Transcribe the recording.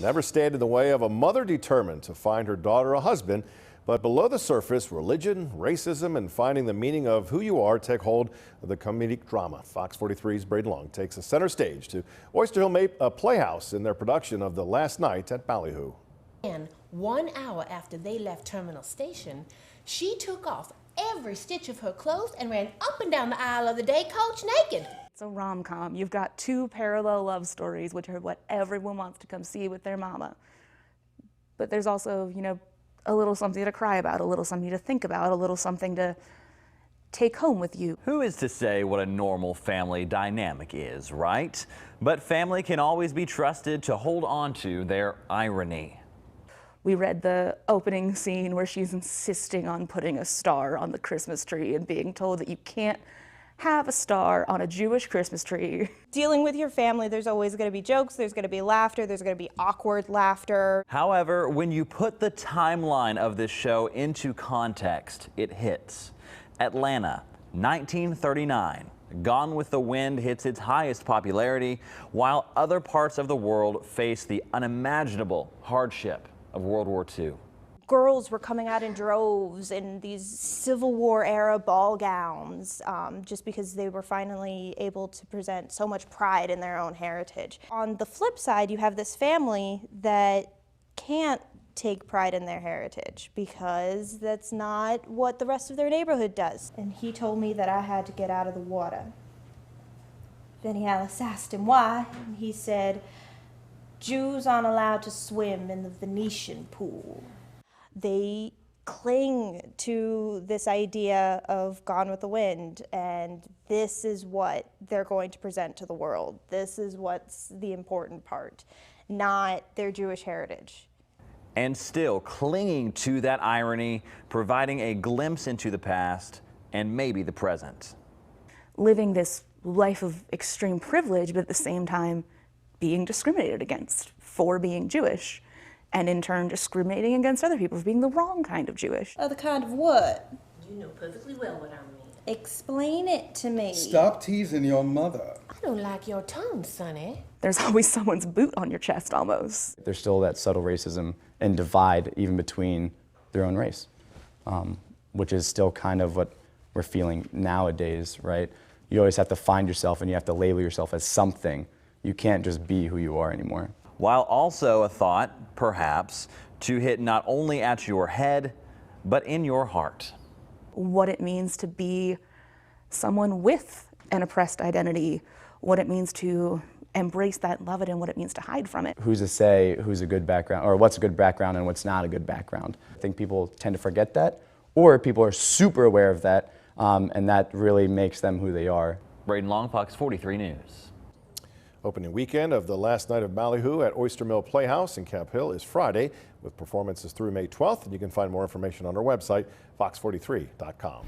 never stand in the way of a mother determined to find her daughter a husband. But below the surface, religion, racism, and finding the meaning of who you are take hold of the comedic drama. Fox 43's Braden Long takes a center stage to Oyster Hill Playhouse in their production of The Last Night at Ballyhoo. And 1 hour after they left Terminal Station, she took off every stitch of her clothes and ran up and down the aisle of the day coach naked. It's a rom-com. You've got two parallel love stories, which are what everyone wants to come see with their mama. But there's also, a little something to cry about, a little something to think about, a little something to take home with you. Who is to say what a normal family dynamic is, right? But family can always be trusted to hold on to their irony. We read the opening scene where she's insisting on putting a star on the Christmas tree and being told that you can't have a star on a Jewish Christmas tree. Dealing with your family, there's always going to be jokes, there's going to be laughter, there's going to be awkward laughter. However, when you put the timeline of this show into context, it hits. Atlanta, 1939. Gone with the Wind hits its highest popularity, while other parts of the world face the unimaginable hardship of World War II. Girls were coming out in droves in these Civil War era ball gowns just because they were finally able to present so much pride in their own heritage. On the flip side, you have this family that can't take pride in their heritage because that's not what the rest of their neighborhood does. And he told me that I had to get out of the water. Then Alice asked him why, and he said, "Jews aren't allowed to swim in the Venetian pool." They cling to this idea of Gone with the Wind, and this is what they're going to present to the world. This is what's the important part, not their Jewish heritage. And still clinging to that irony, providing a glimpse into the past and maybe the present. Living this life of extreme privilege, but at the same time being discriminated against for being Jewish, and in turn discriminating against other people for being the wrong kind of Jewish. Oh, the kind of what? You know perfectly well what I mean. Explain it to me. Stop teasing your mother. I don't like your tone, Sonny. There's always someone's boot on your chest almost. There's still that subtle racism and divide even between their own race, which is still kind of what we're feeling nowadays, right? You always have to find yourself and you have to label yourself as something. You can't just be who you are anymore. While also a thought, perhaps, to hit not only at your head, but in your heart. What it means to be someone with an oppressed identity, what it means to embrace that, love it, and what it means to hide from it. Who's to say who's a good background, or what's a good background and what's not a good background? I think people tend to forget that, or people are super aware of that, and that really makes them who they are. Braden Long, Fox 43 News. Opening weekend of The Last Night of Ballyhoo at Oyster Mill Playhouse in Camp Hill is Friday, with performances through May 12th, and you can find more information on our website, fox43.com.